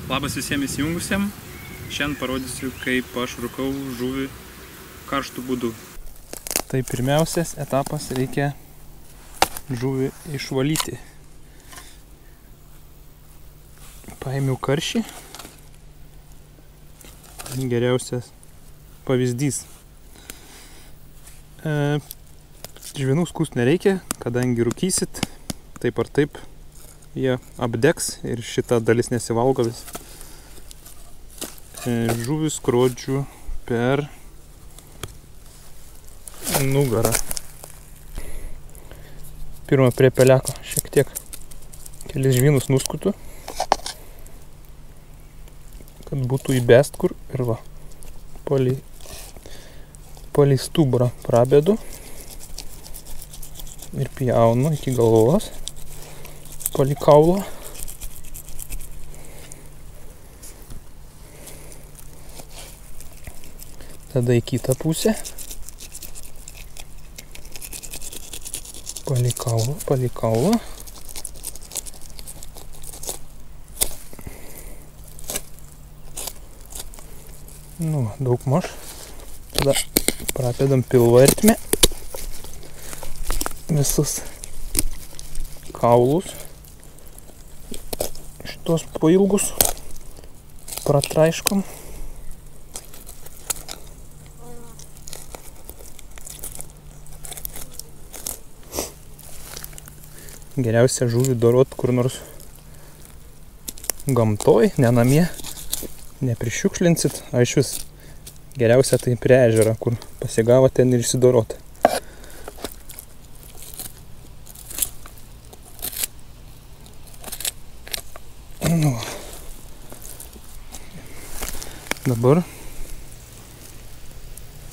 Labas visiems įsijungusiems. Šiandien parodysiu, kaip aš rūkau žuvį karštų būdų. Tai pirmiausias etapas, reikia žuvį išvalyti. Paėmiau karšį. Geriausias pavyzdys. Žvynų skust nereikia, kadangi rūkysit, taip ar taip jie apdegs ir šita dalis nesivalgo vis. Žuvį skrodžiu per nugarą. Pirmą prie peleko šiek tiek kelis žvynus nuskutu, kad būtų įbest kur, ir va, palei stuburą prabedu ir pjaunu iki galvos, palei kaulą. Tada į kitą pusę. Palei kaulą. Nu, daug maž. Tada prapėdam pilvo ertmę. Visus kaulus. Šitos pailgus pratraiškom. Geriausia žuvį dorot kur nors gamtoj, ne namie, neprišiukšlinsit, o iš vis geriausia tai prie ežero, kur pasigavo ten ir išsidorot. Nu. Dabar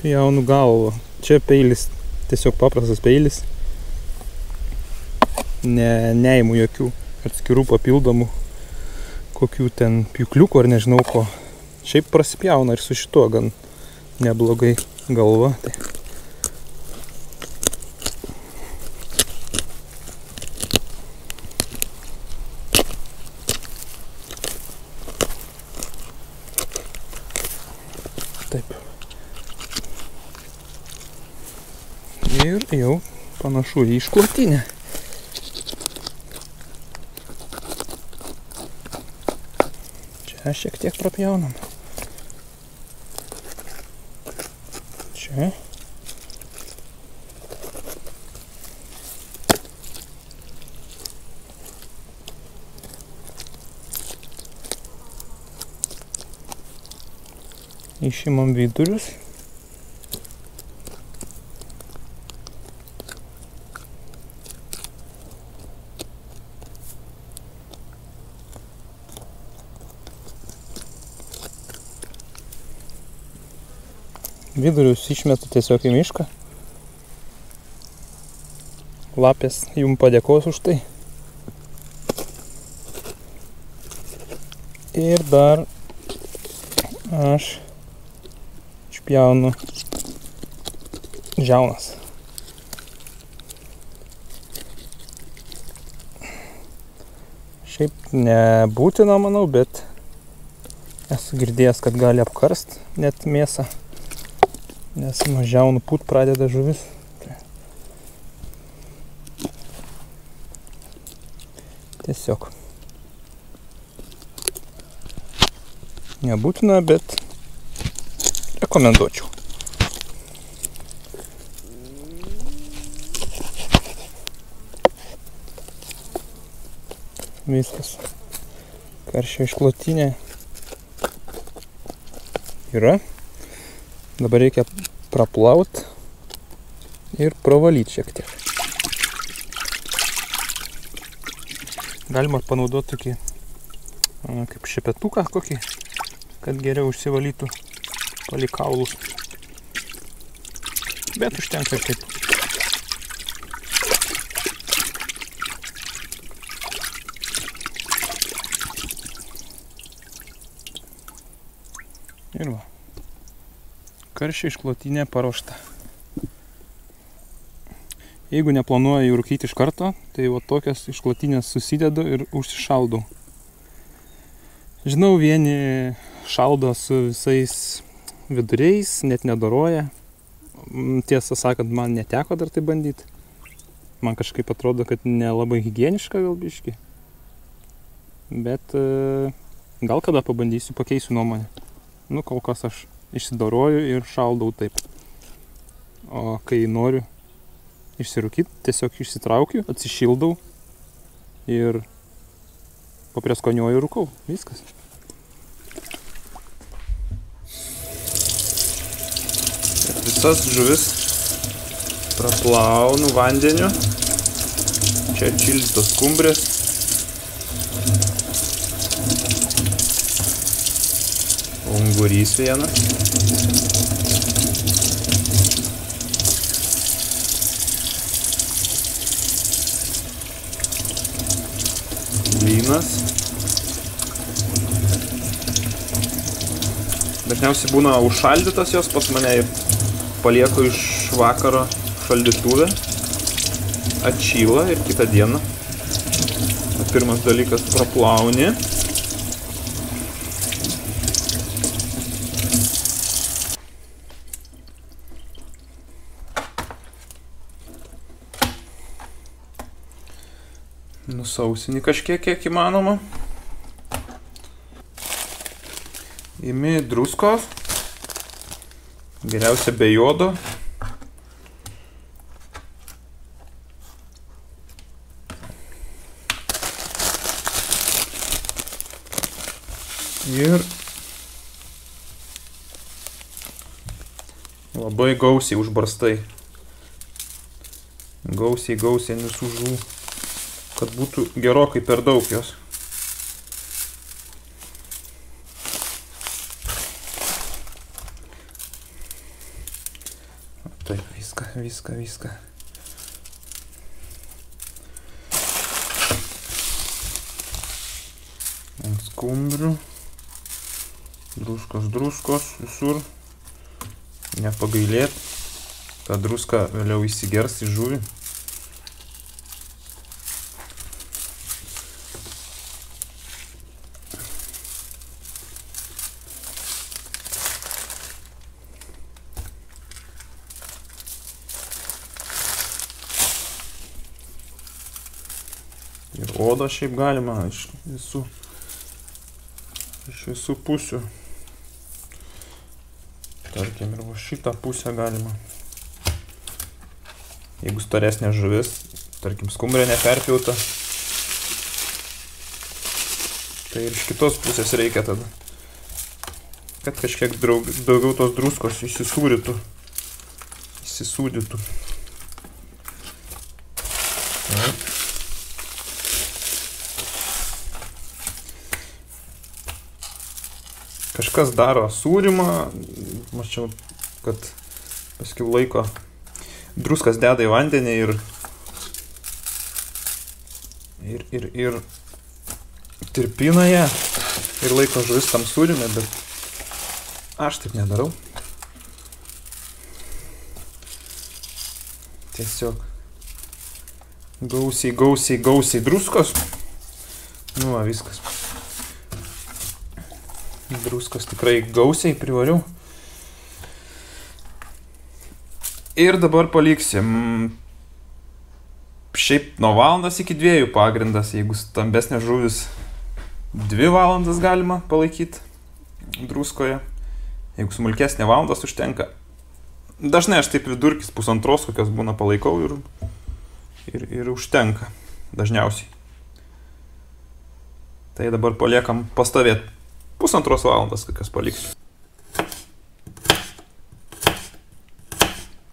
pjaunu galvą. Čia peilis, tiesiog paprastas peilis. Neimu jokių atskirų papildomų kokių ten pjūkliukų ar nežinau ko. Šiaip prasipjauna ir su šituo gan neblogai galva. Tai. Taip. Ir jau panašu į išklotinę. Šiek tiek prapjaunam. Čia. Išimam vidurius. Vidurius išmetu tiesiog į mišką. Lapės jums padėkos už tai. Ir dar aš išpjaunu žiaunas. Šiaip nebūtina, manau, bet esu girdėjęs, kad gali apkarst net mėsą. Nes nuo žiaunų pūt pradeda žuvis. Tiesiog. Nebūtina, bet rekomenduočiau. Viskas. Karščio išklotinė yra. Dabar reikia praplaut ir pravalyti šiek tiek. Galima panaudoti tokį kaip šepetuką kokį, kad geriau išsivalytų palei kaulus. Bet užtenka taip. Ir va. Karščio išklotinė paruošta. Jeigu neplanuoju rūkyti iš karto, tai va tokias išklotinės susidedu ir užsišaldau. Žinau, vieni šaldo su visais viduriais, net nedoroja. Tiesą sakant, man neteko dar tai bandyti. Man kažkaip atrodo, kad nelabai higieniška gal biški. Bet gal kada pabandysiu, pakeisiu nuomonę. Nu, kol kas aš išsidoroju ir šaldau taip. O kai noriu išsirūkyti, tiesiog išsitraukiu, atsišildau ir paprieskoniuoju rūkau. Viskas. Visas žuvis praplaunu vandeniu. Čia čildytos skumbrės. Ungurys vienas. Lynas. Dažniausiai būna užšaldytas jos pas mane ir palieku iš vakaro šaldytuvę. Atšyla ir kitą dieną. Pirmas dalykas praplauni. Nusausini kažkiek, kiek įmanoma. Imi druskos. Geriausia be jodo. Ir labai gausiai užbarstai. Gausiai visų žuvų. Kad būtų gerokai per daug jos. Taip, viską. Ant skumbrių. Druskos visur. Nepagailėt. Ta druska vėliau įsigers į žuvį. Ir odą šiaip galima iš visų pusių. Tarkim, ir va šitą pusę galima. Jeigu storesnė žuvis, tarkim, skumbrė neperpjauta, tai ir iš kitos pusės reikia tada. Kad kažkiek daugiau tos druskos įsisūdytų. Kažkas daro sūrimą, mačiau, kad paskiau laiko druskas deda į vandenį ir tirpina ją ir laiko žuvis tam sūrime, bet aš taip nedarau. Tiesiog gausiai druskos. Nu, va, viskas. Druskos tikrai gausiai privariau. Ir dabar paliksim šiaip nuo valandos iki 2 pagrindas. Jeigu stambesnė žuvis 2 valandas galima palaikyti druskoje. Jeigu smulkesnė valandas užtenka. Dažnai aš taip vidurkis 1,5 kokios būna palaikau ir užtenka dažniausiai. Tai dabar paliekam pastovėti. 1,5 valandos kokias paliksiu.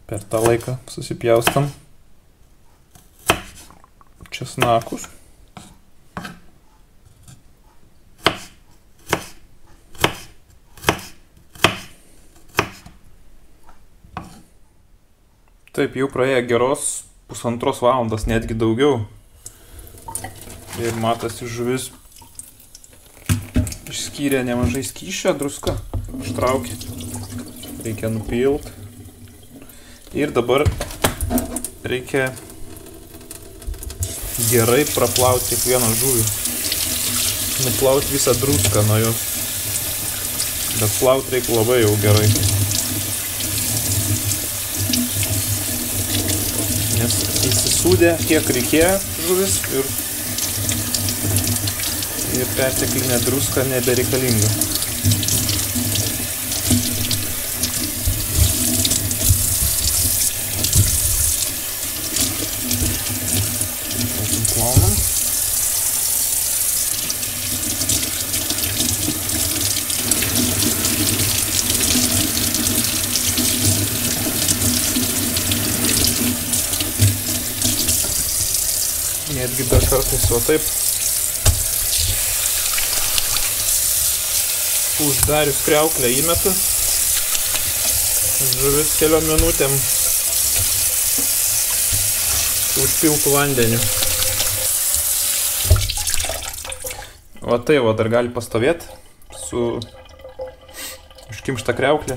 Per tą laiką susipjaustam česnakus. Taip, jau praėjo geros 1,5 valandos, netgi daugiau. Ir matosi žuvis išskyrė nemažai skysčio, druska ištraukė. Reikia nupilt. Ir dabar reikia gerai praplauti kiekvieną žuvį. nuplaut visą druską nuo jo. Bet plaut reikia labai jau gerai. Nes įsisūdė kiek reikėjo žuvis ir perteklinė druska nebereikalinga. Plaunam. Netgi dar kartais o taip uždarius kriauklę įmetu žuvis keliom minutėm užpiltų vandeniu. O tai va dar gali pastovėti su užkimšta kriauklė,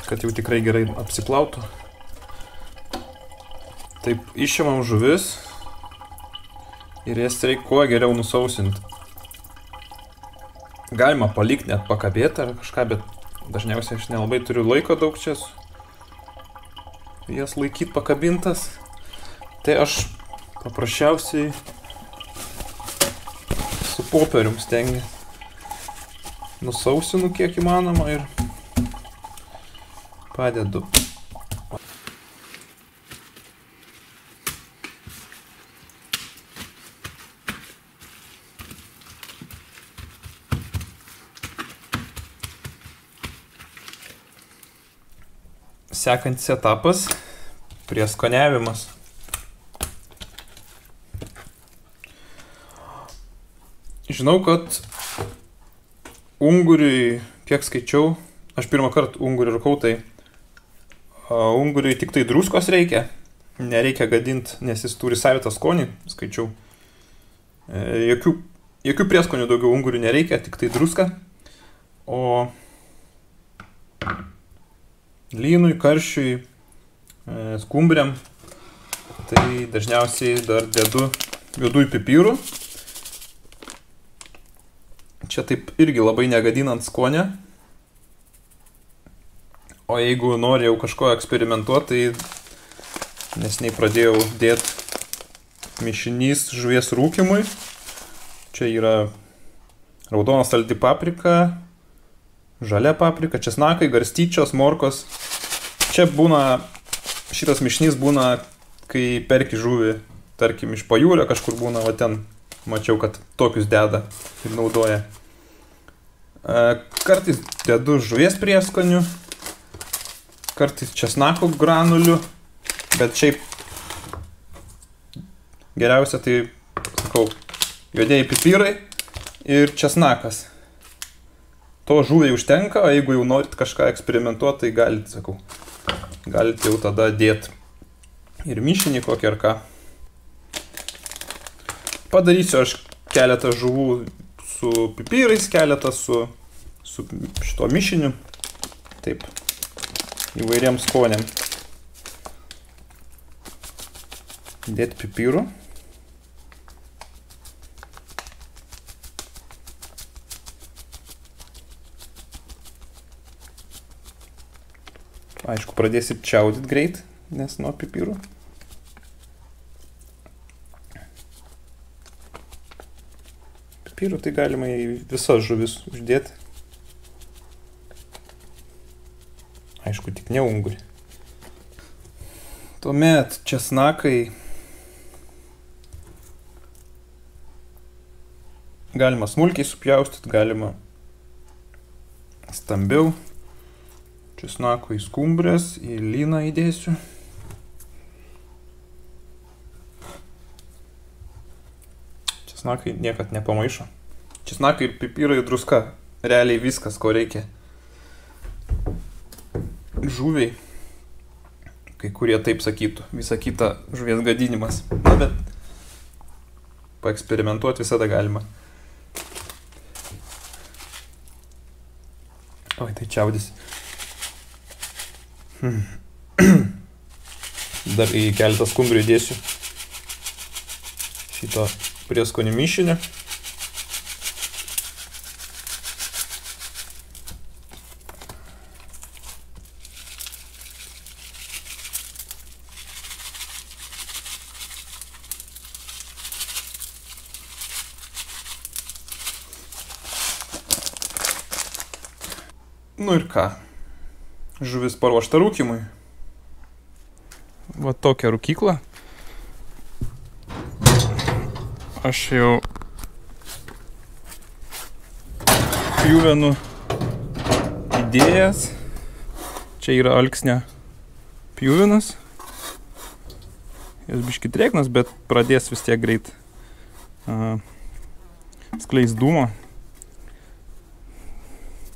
kad jau tikrai gerai apsiplautų. Taip išimam žuvis ir jas reikia kuo geriau nusausinti. Galima palikti net pakabėti ar kažką, bet dažniausiai aš nelabai turiu laiko daug čia jas laikyti pakabintas. Tai aš paprasčiausiai su popierium stengiu nusausinu kiek įmanoma ir padedu. Sekantis etapas – prieskoniavimas. Žinau, kad unguriui, kiek skaičiau, aš pirmą kartą ungurių rūkau, tai unguriui tik tai druskos reikia, nereikia gadinti, nes jis turi savitą skonį, skaičiau. Jokių prieskonių daugiau ungurių nereikia, tik tai druska. O lynui, karšiui, skumbriam, tai dažniausiai dar dedu juodųjų pipirų. Čia taip irgi labai negadinant skonę. O jeigu nori jau kažko eksperimentuoti, tai neseniai pradėjau dėti mišinys žuvies rūkimui. Čia yra raudona saldi paprika, žalia paprika, česnakai, garstyčios, morkos. Čia būna, šitas mišinys būna, kai perki žuvį, tarkim, iš pajūrio kažkur būna, va ten mačiau, kad tokius deda ir naudoja. Kartais dedu žuvies prieskonių, kartais česnako granulių, bet šiaip geriausia tai, sakau, juodieji pipirai ir česnakas. To žuviai užtenka, o jeigu jau norit kažką eksperimentuoti, tai galite jau tada dėti ir mišinį kokį ar ką. Padarysiu aš keletą žuvų su pipirais, keletą su šito mišiniu. Taip, įvairiam skoniam. Dėti pipirų. Aišku, pradėsit čiaudyti greit, nes nuo pipirų. Pipirų tai galima į visas žuvis uždėti. Aišku, tik ne ungurį. Tuomet česnakai galima smulkiai supjaustyti, galima stambiau. Česnako į skumbrės, į lyną įdėsiu. Česnakai niekad nepamaišo. Česnakai ir pipirai ir druska. Realiai viskas, ko reikia. Žuviai. Kai kurie taip sakytų. Visa kita žuvies gadinimas. Na, bet paeksperimentuoti visada galima. Oi, tai čiaudis. Dar į keletą skumbrių įdėsiu šito prieskonių mišinio. Nu ir ką? Žuvis paruošta rūkimui. Va tokia rūkykla. Aš jau pjuvenų įdėjęs. Čia yra alksnio pjuvenas. Jos biški drėgnas, bet pradės vis tiek greit skleis dūmą.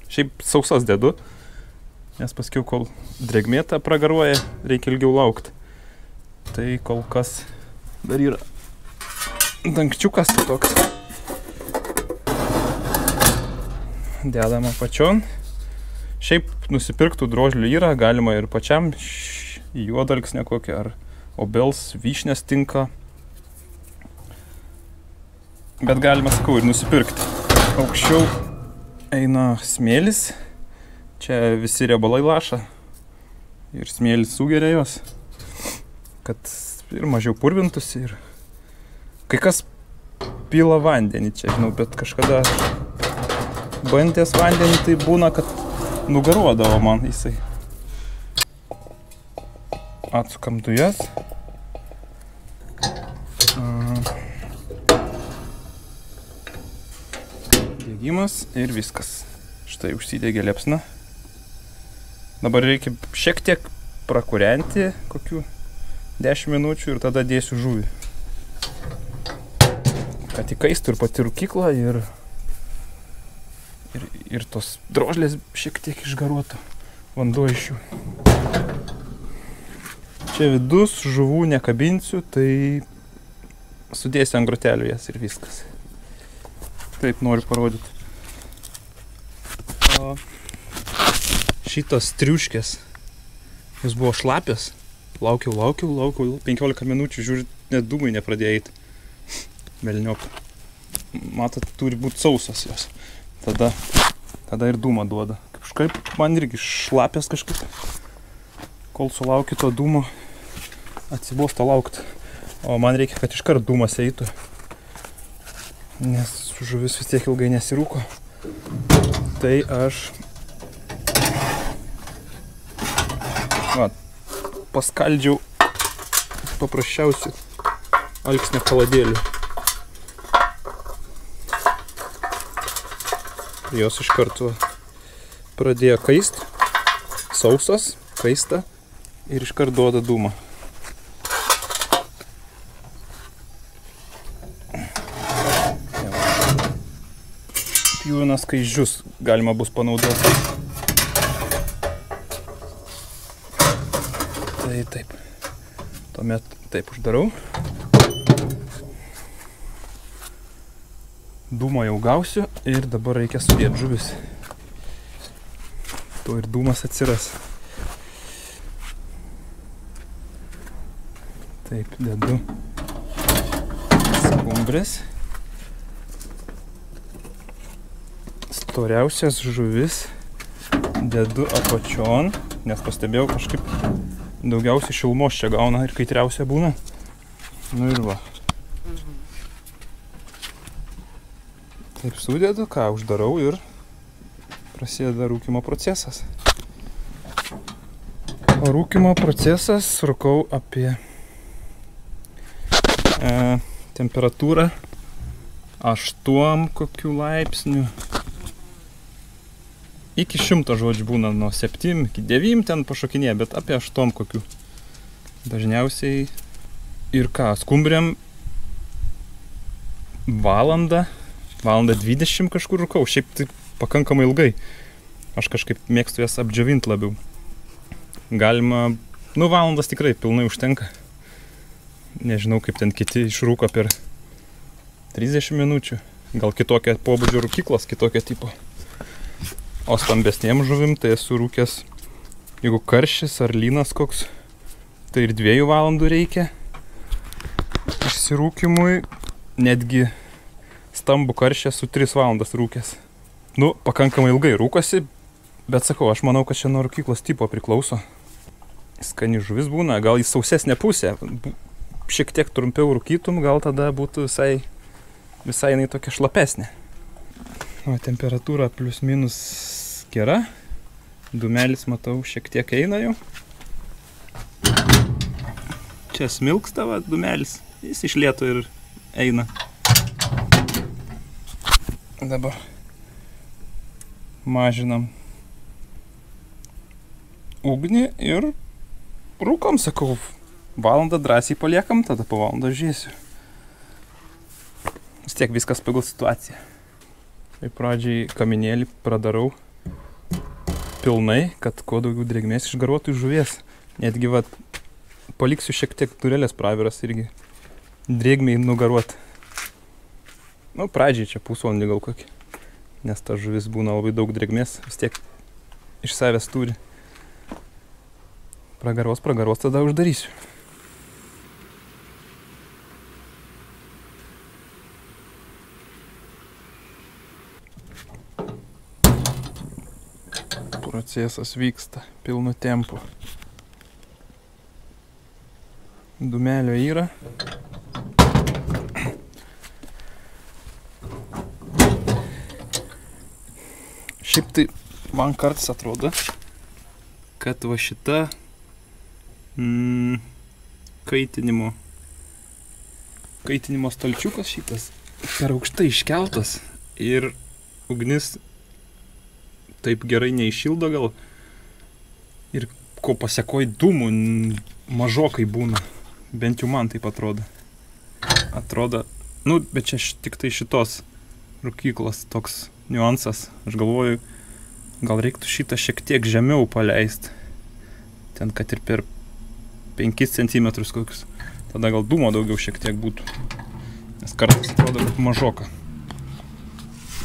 Šiaip sausas dedu, nes paskiau, kol drėgmė tą pragaruoja, reikia ilgiau laukti. Tai kol kas dar yra dangčiukas toks. Dedama pačion. Šiaip nusipirktų drožlių yra, galima ir pačiam juodalksnę kokią ar obels, vyšnės tinka. Bet galima, sakau, ir nusipirkti. Aukščiau eina smėlis. Čia visi riebalai laša. Ir smėlis sugeria juos. Kad ir mažiau purvintųsi. Ir kai kas pila vandenį čia, žinau, bet kažkada bandęs vandenį, tai būna, kad nugaruodavo man jisai. Atsukam dujas. Diegimas ir viskas. Štai užsidegė liepsna. Dabar reikia šiek tiek prakūrenti, kokių 10 minučių ir tada dėsiu žuvį. Kad įkaistų ir pati rūkykla ir tos drožlės šiek tiek išgaruotų vanduo iš jų. Čia vidus žuvų nekabinsiu, tai sudėsiu ant grotelių jas ir viskas. Taip noriu parodyti. O šitos triuškės, jis buvo šlapios. Laukiau, 15 minučių, žiūrėt, net dūmai nepradėjo eiti. Velniop. Matot, turi būti sausas jos. Tada ir dūmą duoda. Kažkaip man irgi šlapės kažkaip. Kol sulaukiu to dūmo, atsibosta laukti. O man reikia, kad iškart dūmas eitų. Nes žuvis vis tiek ilgai nesirūko. Tai aš paskaldžiau paprasčiausių alksnio kaladėlių. Jos iš karto pradėjo kaist, sausas, kaista ir iš karto duoda dūmą. Pjuvenas kaizdžius galima bus panaudoti. Tai taip. Tuomet taip uždarau. Dūmo jau gausiu ir dabar reikia sudėti žuvis. Tuo ir dūmas atsiras. Taip, dedu skumbrės. Storiausias žuvis dedu apačion, nes pastebėjau kažkaip daugiausiai šilumos čia gauna ir kaitriausia būna. Nu ir va. Taip sudedu, ką uždarau ir prasideda rūkymo procesas. O rūkymo procesas rūkau apie temperatūrą 8 kokių laipsnių. Iki 100 žodžių būna nuo 7 iki 9 ten pašokinėje, bet apie 8 kokių. Dažniausiai ir ką, skumbriam valandą 20 kažkur rūkau, šiaip tai pakankamai ilgai. Aš kažkaip mėgstu jas apdžiovinti labiau. Galima, valandas tikrai pilnai užtenka. Nežinau, kaip ten kiti išrūko per 30 minučių. Gal kitokia pobūdžio rūkyklos, kitokia tipo. O stambesniem žuvim tai esu rūkęs, jeigu karšis ar lynas koks, tai ir 2 valandų reikia išsirūkimui, netgi stambų karšį su 3 valandas rūkęs. Pakankamai ilgai rūkosi, bet sakau, aš manau, kad čia nuo rūkyklos tipo priklauso. Skani žuvis būna, gal į sausesnę pusę, šiek tiek trumpiau rūkytum, gal tada būtų visai jinai tokia šlapesnė. Temperatūra plius minus gera, Dūmelis, matau, šiek tiek eina jau. Čia smilksta, va, dūmelis. Jis iš lėto ir eina. Dabar mažinam ugnį ir rūkom, sakau. Valandą drąsiai paliekam, tada po valandą žiūrėsiu. Vis tiek viskas pagal situaciją. Tai pradžiai kaminėlį pradarau pilnai, kad kuo daugiau drėgmės išgaruotų iš žuvies. Netgi vat, paliksiu šiek tiek turėlės praviras irgi drėgmiai nugaruot. Nu, pradžiai čia pusvalandį gal kokį. Nes ta žuvis būna labai daug drėgmės, vis tiek iš savęs turi. Pragaros, tada uždarysiu. Procesas vyksta pilnu tempu. Dūmelio yra. Šiaip tai man kartais atrodo, kad va šita kaitinimo stalčiukas šitas per aukštai iškeltas ir ugnis taip gerai neiššildo gal ir ko pasekoj dūmų mažokai būna. Bent jau man taip atrodo. Nu, bet čia tik tai šitos rūkyklos toks niuansas. Aš galvoju, gal reiktų šitą šiek tiek žemiau paleisti. Ten, kad ir per 5 cm kokius. Tada gal dūmo daugiau šiek tiek būtų. Nes kartais atrodo, kad mažoka.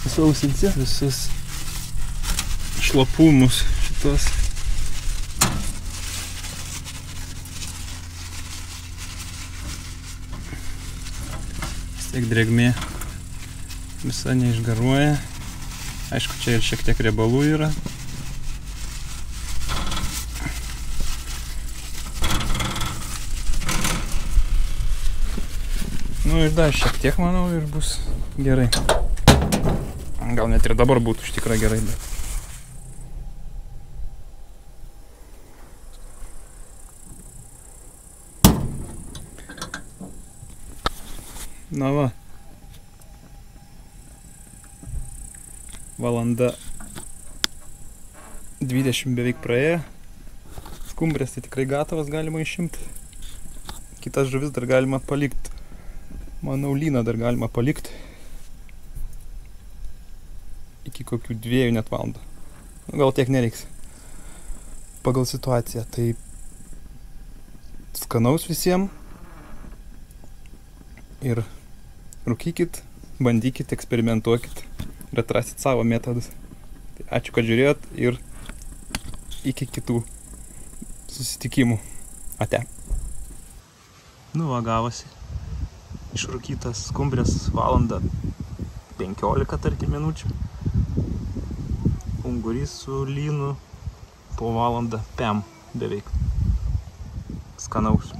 Sausinti visus šlapumus šitos. Vis tiek drėgmė visa neišgaruoja. Aišku, čia ir šiek tiek riebalų yra. Nu ir dar šiek tiek, manau, ir bus gerai. Gal net ir dabar būtų iš tikrųjų gerai, bet... Na va. Valanda 20 beveik praėjo. Skumbrės tai tikrai gatavas, galima išimti. Kitas žuvis dar galima palikti. Manau, lyną dar galima palikti. Iki kokių 2 net valandų. Gal tiek nereiks. Pagal situaciją. Tai skanaus visiems. Ir rūkykit, bandykit, eksperimentuokit ir atrasit savo metodus. Tai ačiū, kad žiūrėjot ir iki kitų susitikimų. Ate. Nu va, gavosi. Išrūkytas skumbrės valandą 15, tarkim, minučių. Ungurys su lynu po valandą pem beveik. Skanaus.